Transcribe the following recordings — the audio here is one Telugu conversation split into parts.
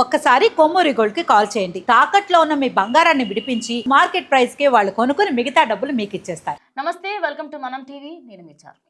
ఒక్కసారి కొమ్మూరి గోల్డ్ కి కాల్ చేయండి. తాకట్లో ఉన్న మీ బంగారాన్ని విడిపించి మార్కెట్ ప్రైస్ కి వాళ్ళు కొనుక్కుని మిగతా డబ్బులు మీకు ఇచ్చేస్తారు. నమస్తే, వెల్కమ్ టు మనం టీవీ. నేను మీ చార్మి.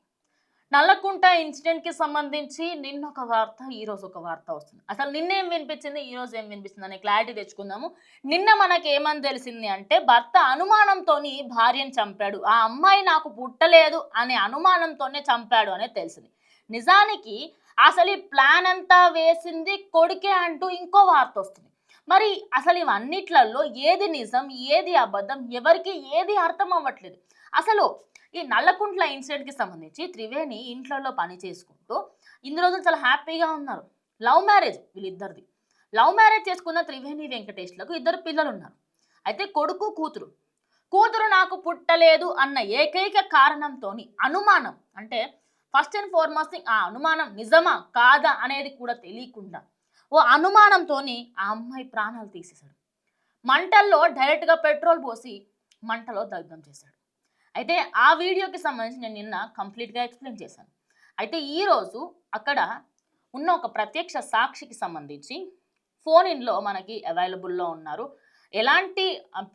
నల్లకుంట ఇన్సిడెంట్ కి సంబంధించి నిన్న ఒక వార్త, ఈ రోజు ఒక వార్త వస్తుంది. అసలు నిన్నేం వినిపించింది, ఈ రోజు ఏం వినిపిస్తుంది అనే క్లారిటీ తెచ్చుకుందాము. నిన్న మనకి ఏమని తెలిసింది అంటే, భర్త అనుమానంతోని భార్యను చంపాడు, ఆ అమ్మాయి నాకు పుట్టలేదు అనే అనుమానంతోనే చంపాడు అనేది తెలిసింది. నిజానికి అసలు ఈ ప్లాన్ అంతా వేసింది కొడుకే అంటూ ఇంకో వార్త వస్తుంది. మరి అసలు ఇవన్నిట్లలో ఏది నిజం, ఏది అబద్ధం, ఎవరికి ఏది అర్థం అవ్వట్లేదు. అసలు ఈ నల్లకుంట్ల ఇన్సిడెంట్కి సంబంధించి త్రివేణి ఇంట్లో పని చేసుకుంటూ ఇన్ని రోజులు చాలా హ్యాపీగా ఉన్నారు. లవ్ మ్యారేజ్ వీళ్ళిద్దరిది. లవ్ మ్యారేజ్ చేసుకున్న త్రివేణి వెంకటేష్లకు 2 పిల్లలు ఉన్నారు. అయితే కొడుకు కూతురు. కూతురు నాకు పుట్టలేదు అన్న ఏకైక కారణంతో అనుమానం, అంటే ఫస్ట్ అండ్ ఫార్మోస్ట్ ఆ అనుమానం నిజమా కాదా అనేది కూడా తెలియకుండా ఓ అనుమానంతో ఆ అమ్మాయి ప్రాణాలు తీసేశాడు. మంటల్లో డైరెక్ట్గా పెట్రోల్ పోసి మంటలో దగ్ధం చేశాడు. అయితే ఆ వీడియోకి సంబంధించి నేను నిన్న కంప్లీట్గా ఎక్స్ప్లెయిన్ చేశాను. అయితే ఈరోజు అక్కడ ఉన్న ఒక ప్రత్యక్ష సాక్షికి సంబంధించి ఫోన్ ఇన్లో మనకి అవైలబుల్లో ఉన్నారు. ఎలాంటి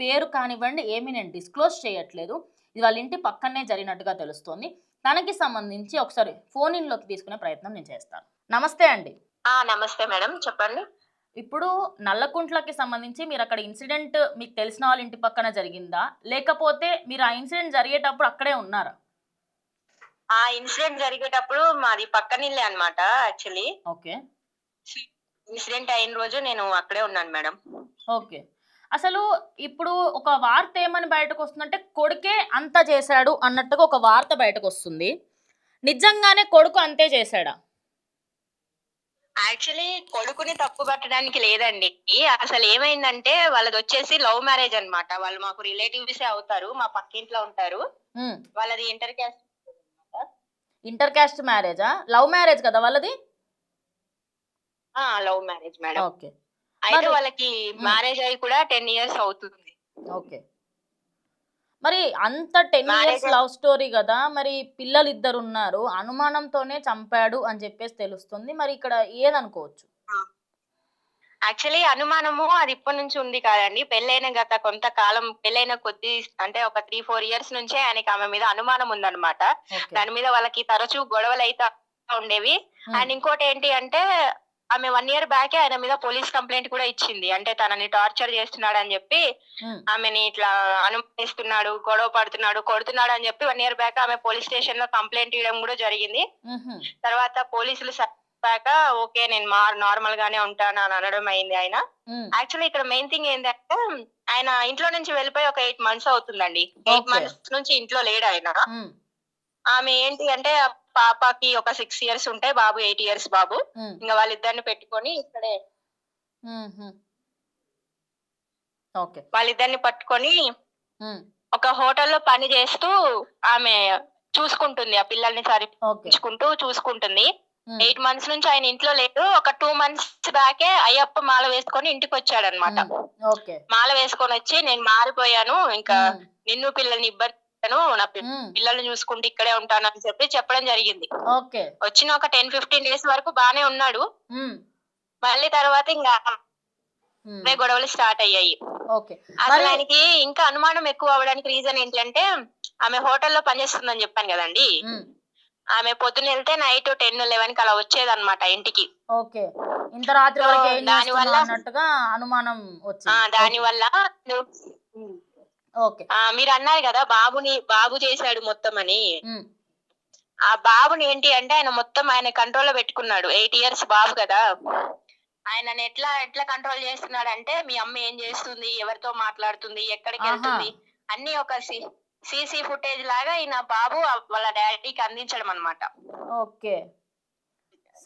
పేరు కానివ్వండి ఏమీ నేను డిస్క్లోజ్ చేయట్లేదు. ఇది వాళ్ళ ఇంటి పక్కనే జరిగినట్టుగా తెలుస్తోంది. తనకి సంబంధించి ఒకసారి ఫోన్ ఇన్లోకి తీసుకునే ప్రయత్నం నేను చేస్తాను. నమస్తే అండి. నమస్తే మేడం, చెప్పండి. ఇప్పుడు నల్లకుంట్లకి సంబంధించి మీరు అక్కడ ఇన్సిడెంట్ మీకు తెలిసిన వాళ్ళ ఇంటి పక్కన జరిగిందా, లేకపోతే మీరు ఆ ఇన్సిడెంట్ జరిగేటప్పుడు అక్కడే ఉన్నారా? ఆ ఇన్సిడెంట్ జరిగేటప్పుడు మాది పక్కనిల్లే అన్నమాట. Actually okay. ఇన్సిడెంట్ అయిన రోజు నేను అక్కడే ఉన్నాను మేడం. ఓకే. అసలు ఇప్పుడు ఒక వార్త ఏమని బయటకు వస్తుందంటే, కొడుకే అంత చేశాడు అన్నట్టుగా ఒక వార్త బయటకు వస్తుంది. నిజంగానే కొడుకు అంతే చేశాడా? యాక్చువల్లీ కొడుకుని తప్పు పట్టడానికి లేదండి. అసలు ఏమైందంటే వాళ్ళది వచ్చేసి లవ్ మ్యారేజ్ అన్నమాట. వాళ్ళు మాకు రిలేటివ్స్ అవుతారు, మా పక్కింట్లో ఉంటారు. వాళ్ళది ఇంటర్ క్యాస్ట్. ఇంటర్ క్యాస్ట్ మ్యారేజా? లవ్ మ్యారేజ్ కదా వాళ్ళది? Love marriage madam. ఓకే. అయితే వాళ్ళకి మ్యారేజ్ అయ్యి కూడా 10 years అవుతుంది. ఓకే. మరి అంత 10 years లవ్ స్టోరీ కదా, మరి పిల్లలు 2 ఉన్నారు, అనుమానంతోనే చంపాడు అని చెప్పేసి తెలుస్తుంది. మరి ఇక్కడ ఏదనుకోవచ్చు? యాక్చువల్లీ అనుమానము అది ఇప్పటి నుంచి ఉంది కాదండి. పెళ్ళైన గత కొంతకాలం, పెళ్ళైన కొద్ది అంటే ఒక 3-4 years నుంచే ఆయనకి ఆమె మీద అనుమానం ఉందన్నమాట. దాని మీద వాళ్ళకి తరచూ గొడవలు అయితే ఉండేవి. అండ్ ఇంకోటి ఏంటి అంటే, ఆమె 1 year బ్యాకే ఆయన మీద పోలీస్ కంప్లైంట్ కూడా ఇచ్చింది. అంటే తనని టార్చర్ చేస్తున్నాడు అని చెప్పి, ఆమెని ఇట్లా అనుమానిస్తున్నాడు, గొడవ పడుతున్నాడు, కొడుతున్నాడు అని చెప్పి 1 year బ్యాక్ ఆమె పోలీస్ స్టేషన్ లో కంప్లైంట్ ఇవ్వడం కూడా జరిగింది. తర్వాత పోలీసులు ఓకే నేను నార్మల్ గానే ఉంటాను అని అనడం అయింది ఆయన. యాక్చువల్లీ ఇక్కడ మెయిన్ థింగ్ ఏంటంటే, ఆయన ఇంట్లో నుంచి వెళ్ళిపోయి ఒక 8 months అవుతుందండి. 8 months నుంచి ఇంట్లో లేడు ఆయన. ఆమె ఏంటి అంటే, పాపకి ఒక 6 years ఉంటాయి, బాబు 8 years బాబు. ఇంకా వాళ్ళిద్దరిని పెట్టుకొని ఇక్కడే వాళ్ళిద్దరిని పట్టుకొని ఒక హోటల్లో పని చేస్తూ ఆమె చూసుకుంటుంది, ఆ పిల్లల్ని చూసుకుంటుంది. 8 months నుంచి ఆయన ఇంట్లో లేదు. ఒక 2 months బ్యాకే అయ్యప్ప మాల వేసుకొని ఇంటికి వచ్చాడనమాట. మాల వేసుకొని వచ్చి, నేను మారిపోయాను, ఇంకా నిన్ను పిల్లల్ని ఇబ్బంది, నా పిల్లల్ని చూసుకుంటూ ఇక్కడే ఉంటాను అని చెప్పి చెప్పడం జరిగింది. వచ్చిన ఒక 10-15 days వరకు బానే ఉన్నాడు. మళ్ళీ తర్వాత ఇంకా గొడవలు స్టార్ట్ అయ్యాయి. అసలు ఆయనకి ఇంకా అనుమానం ఎక్కువ అవడానికి రీజన్ ఏంటంటే, ఆమె హోటల్లో పనిచేస్తుందని చెప్పాను కదండి. ఆమె పొద్దున వెళ్తే నైట్ 10-11 అలా వచ్చేదన్నమాట ఇంటికి. దానివల్ల మీరు అన్నారు కదా బాబు చేశాడు మొత్తం అని. ఆ బాబుని ఏంటి అంటే, ఆయన మొత్తం ఆయన కంట్రోల్లో పెట్టుకున్నాడు. 8 years బాబు కదా, ఆయనని ఎట్లా కంట్రోల్ చేస్తున్నాడు అంటే, మీ అమ్మ ఏం చేస్తుంది, ఎవరితో మాట్లాడుతుంది, ఎక్కడికి వెళ్తుంది, అన్ని ఒక సీసీ ఫుటేజ్ లాగా ఈయన బాబు వాళ్ళ డాడీకి అందించడం అన్నమాట.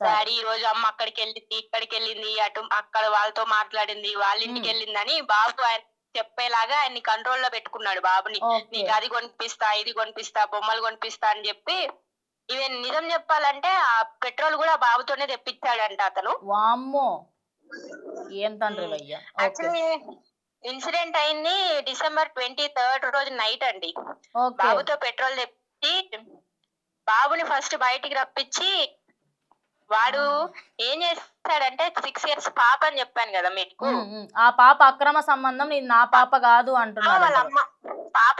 డాడీ ఈ రోజు అమ్మ అక్కడికి వెళ్ళింది, ఇక్కడికి వెళ్ళింది, అటు అక్కడ వాళ్ళతో మాట్లాడింది, వాళ్ళ ఇంటికి వెళ్ళిందని బాబు ఆయన చెప్పేలాగా ఆయన్ని కంట్రోల్లో పెట్టుకున్నాడు బాబుని. నీకు అది కొనిపిస్తా, ఇది కొనిపిస్తా, బొమ్మలు కొనిపిస్తా అని చెప్పి, ఈవెన్ నిజం చెప్పాలంటే ఆ పెట్రోల్ కూడా బాబుతోనే తెప్పించాడంట అతను. యాక్చువల్లీ ఇన్సిడెంట్ అయింది December 23rd రోజు నైట్ అండి. బాబుతో పెట్రోల్ తెప్పి బాబుని ఫస్ట్ బయటికి రప్పించి వాడు ఏం చేస్తాడంటే 6 years పాప అని చెప్పాను కదా మీకు. ఆ పాప అక్రమ సంబంధం, ఇది నా పాప కాదు అంటున్నారు.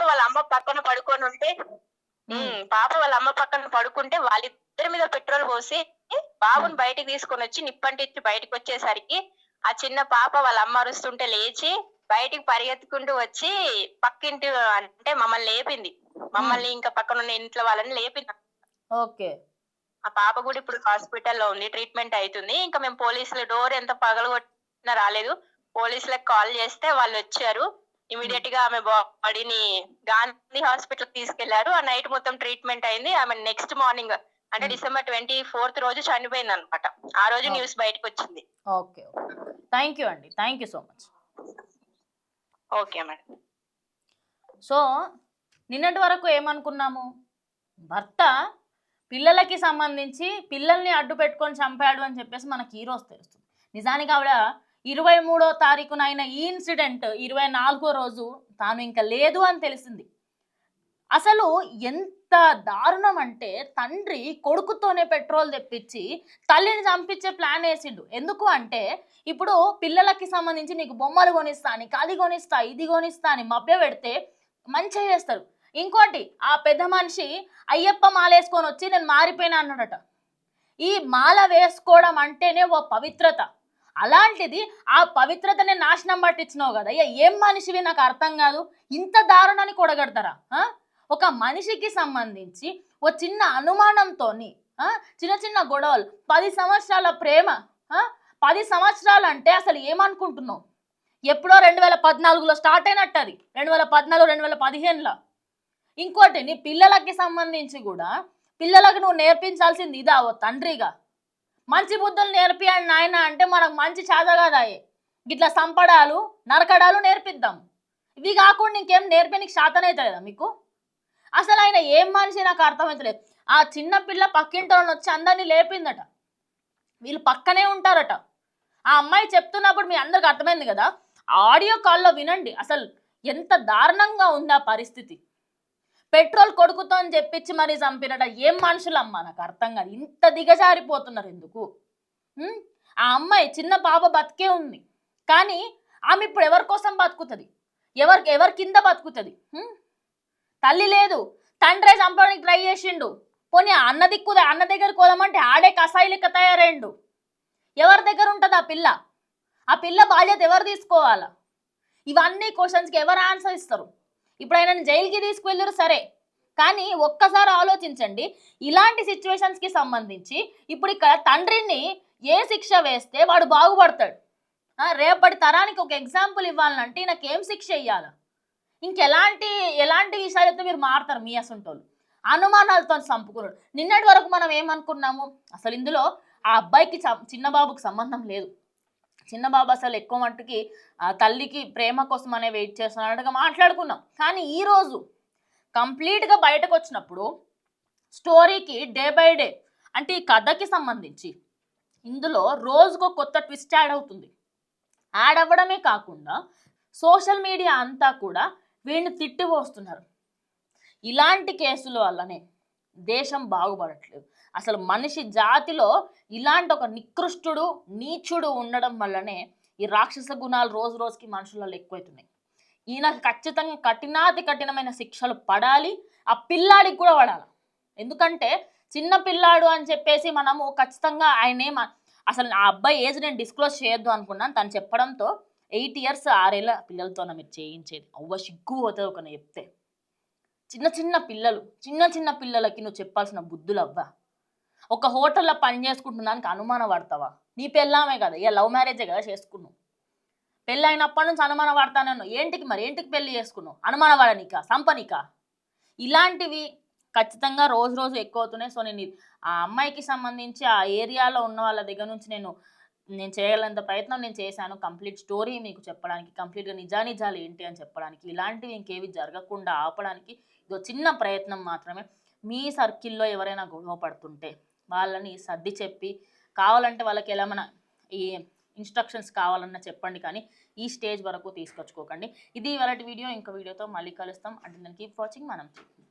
వాళ్ళ అమ్మ పక్కన పడుకొని ఉంటే పాప వాళ్ళ అమ్మ పక్కన పడుకుంటే వాళ్ళిద్దరి మీద పెట్రోల్ పోసి బాబుని బయటికి తీసుకొని వచ్చి నిప్పంటిచ్చి బయటకు వచ్చేసరికి ఆ చిన్న పాప వాళ్ళ అమ్మ అరుస్తుంటే లేచి బయటికి పరిగెత్తుకుంటూ వచ్చి పక్కింటి అంటే మమ్మల్ని లేపింది. మమ్మల్ని ఇంకా పక్కన ఉన్న ఇంట్లో వాళ్ళని లేపింది. ఓకే. ఆ పాప కూడా ఇప్పుడు హాస్పిటల్లో ఉంది, ట్రీట్మెంట్ అవుతుంది. ఇంకా మేము పోలీసులు డోర్ ఎంత పగలగొట్టినా రాలేదు. పోలీసులకు కాల్ చేస్తే వాళ్ళు వచ్చారు. ఇమీడియట్ గా ఆమె బాడీని గాంధీ హాస్పిటల్ తీసుకెళ్లారు. ఆ నైట్ మొత్తం ట్రీట్మెంట్ అయింది. ఆమె నెక్స్ట్ మార్నింగ్ అంటే December 24th రోజు చనిపోయింది అనమాట. ఆ రోజు న్యూస్ బయటకు వచ్చింది. ఓకే, థ్యాంక్ యూ అండి, thank you so much. Okay madam. So నిన్నటి వరకు ఏమనుకున్నాము, భర్త పిల్లలకి సంబంధించి పిల్లల్ని అడ్డు పెట్టుకొని చంపాడు అని చెప్పేసి మనకి ఈరోజు తెలుస్తుంది. నిజానికి ఆవిడ 23వ తారీఖునైన ఈ ఇన్సిడెంట్ 24వ రోజు తాను ఇంకా లేదు అని తెలిసింది. అసలు ఎంత దారుణం అంటే తండ్రి కొడుకుతోనే పెట్రోల్ తెప్పించి తల్లిని చంపించే ప్లాన్ వేసిండు. ఎందుకు అంటే ఇప్పుడు పిల్లలకి సంబంధించి నీకు బొమ్మలు కొనిస్తా, నీకు అది కొనిస్తా, ఇది కొనిస్తా అని మభ్య పెడితే మంచిగా చేస్తారు. ఇంకోటి, ఆ పెద్ద మనిషి అయ్యప్ప మాల వేసుకొని వచ్చి నేను మారిపోయినా అన్నాడట. ఈ మాల వేసుకోవడం అంటేనే ఓ పవిత్రత. అలాంటిది ఆ పవిత్రతనే నాశనం పట్టించినావు కదా. ఏం మనిషివి నాకు అర్థం కాదు. ఇంత దారుణాన్ని కొడగడతారా? ఒక మనిషికి సంబంధించి ఓ చిన్న అనుమానంతో చిన్న చిన్న గొడవలు, 10 సంవత్సరాల ప్రేమ, 10 సంవత్సరాలు అంటే అసలు ఏమనుకుంటున్నావు? ఎప్పుడో 2014లో స్టార్ట్ అయినట్టు, అది 2014 2015లో. ఇంకోటి, నీ పిల్లలకి సంబంధించి కూడా పిల్లలకు నువ్వు నేర్పించాల్సింది ఇదా ఓ తండ్రిగా? మంచి బుద్ధులు నేర్పియండి నాయన అంటే మనకు మంచి చేత కాదాయే, ఇట్లా సంపడాలు నరకడాలు నేర్పిద్దాం. ఇవి కాకుండా ఇంకేం నేర్పేనికి శాతనైతలేదా మీకు? అసలు ఆయన ఏం మనిషి నాకు అర్థమవుతలేదు. ఆ చిన్న పిల్ల పక్కింటోళ్ళని వచ్చి అందరినీ లేపిందట. వీళ్ళు పక్కనే ఉంటారట. ఆ అమ్మాయి చెప్తున్నప్పుడు మీ అందరికి అర్థమైంది కదా, ఆడియో కాల్లో వినండి. అసలు ఎంత దారుణంగా ఉంది ఆ పరిస్థితి. పెట్రోల్ కొడుకుతో అని చెప్పించి మరీ చంపినట. ఏం మనుషులమ్మా నాకు అర్థం కాదు. ఇంత దిగజారిపోతున్నారు ఎందుకు? ఆ అమ్మాయి చిన్న పాప బతికే ఉంది, కానీ ఆమె ఇప్పుడు ఎవరి కోసం బతుకుతుంది? ఎవరి కింద బతుకుతుంది? తల్లి లేదు, తండ్రే చంపడానికి ట్రై చేసిండు. పోనీ అన్న దగ్గరికి పోదామంటే ఆడే కసాయి లెక్క తయారైండు. ఎవరి దగ్గర ఉంటుంది ఆ పిల్ల? ఆ పిల్ల బాధ్యత ఎవరు తీసుకోవాలా? ఇవన్నీ క్వశ్చన్స్కి ఎవరు ఆన్సర్ ఇస్తారు? ఇప్పుడు ఆయన జైలుకి తీసుకువెళ్ళరు సరే, కానీ ఒక్కసారి ఆలోచించండి. ఇలాంటి సిచ్యువేషన్స్కి సంబంధించి ఇప్పుడు ఇక్కడ తండ్రిని ఏ శిక్ష వేస్తే వాడు బాగుపడతాడు? రేపటి తరానికి ఒక ఎగ్జాంపుల్ ఇవ్వాలంటే నాకు ఏం శిక్ష ఇవ్వాలా? ఎలాంటి విషయాలతో మీరు మారుతారు? మీ అసంటోళ్ళు అనుమానాలతో చంపుకున్నాడు. నిన్నటి వరకు మనం ఏమనుకున్నాము, అసలు ఇందులో ఆ అబ్బాయికి చిన్న బాబుకి సంబంధం లేదు. చిన్న బాబు అసలు ఎక్కువ మట్టుకి తల్లికి ప్రేమ కోసం అనే వెయిట్ చేస్తున్నట్టుగా మాట్లాడుకున్నాం. కానీ ఈరోజు కంప్లీట్గా బయటకు వచ్చినప్పుడు స్టోరీకి డే బై డే అంటే ఈ కథకి సంబంధించి ఇందులో రోజుకో కొత్త ట్విస్ట్ యాడ్ అవుతుంది. యాడ్ అవ్వడమే కాకుండా సోషల్ మీడియా అంతా కూడా వీడిని తిట్టిపోస్తున్నారు. ఇలాంటి కేసుల వల్లనే దేశం బాగుపడట్లేదు. అసలు మనిషి జాతిలో ఇలాంటి ఒక నికృష్టుడు నీచుడు ఉండడం వల్లనే ఈ రాక్షస గుణాలు రోజు రోజుకి మనుషులలో ఎక్కువైతున్నాయి. ఈయనకు ఖచ్చితంగా కఠినమైన శిక్షలు పడాలి. ఆ పిల్లాడికి కూడా పడాలి. ఎందుకంటే చిన్న పిల్లాడు అని చెప్పేసి మనము ఖచ్చితంగా అసలు ఆ అబ్బాయి ఏజ్ నేను డిస్క్లోజ్ చేయొద్దు అనుకున్నాను. తను చెప్పడంతో 8 years 6 ఏళ్ళ పిల్లలతో మీరు చేయించేది అవ్వ సిగ్గు పోతుంది ఒక చెప్తే. చిన్న పిల్లలకి నువ్వు చెప్పాల్సిన బుద్ధులు అవ్వా. ఒక హోటల్లో పని చేసుకుంటున్నానికి అనుమాన పడతావా? నీ పెళ్ళామే కదా, ఇక లవ్ మ్యారేజే కదా చేసుకున్నావు. పెళ్ళి అయినప్పటి నుంచి అనుమాన పడతానన్ను. ఏంటికి పెళ్లి చేసుకున్నావు? అనుమాన పడనీకా, సంపనీకా? ఇలాంటివి ఖచ్చితంగా రోజు ఎక్కువ అవుతున్నాయి. సో నేను ఆ అమ్మాయికి సంబంధించి ఆ ఏరియాలో ఉన్న వాళ్ళ దగ్గర నుంచి నేను చేయగలంత ప్రయత్నం నేను చేశాను. కంప్లీట్ స్టోరీ మీకు చెప్పడానికి, కంప్లీట్గా నిజాలు ఏంటి అని చెప్పడానికి, ఇలాంటివి ఇంకేవి జరగకుండా ఆపడానికి ఇదో చిన్న ప్రయత్నం మాత్రమే. మీ సర్కిల్లో ఎవరైనా గొడవ పడుతుంటే వాళ్ళని సర్ది చెప్పి, కావాలంటే వాళ్ళకి ఎలా ఈ ఇన్స్ట్రక్షన్స్ కావాలన్నా చెప్పండి, కానీ ఈ స్టేజ్ వరకు తీసుకొచ్చుకోకండి. ఇది ఇవాళ వీడియో. ఇంకో వీడియోతో మళ్ళీ కలుస్తాం. అంటే నేను కీప్ వాచింగ్ మనం.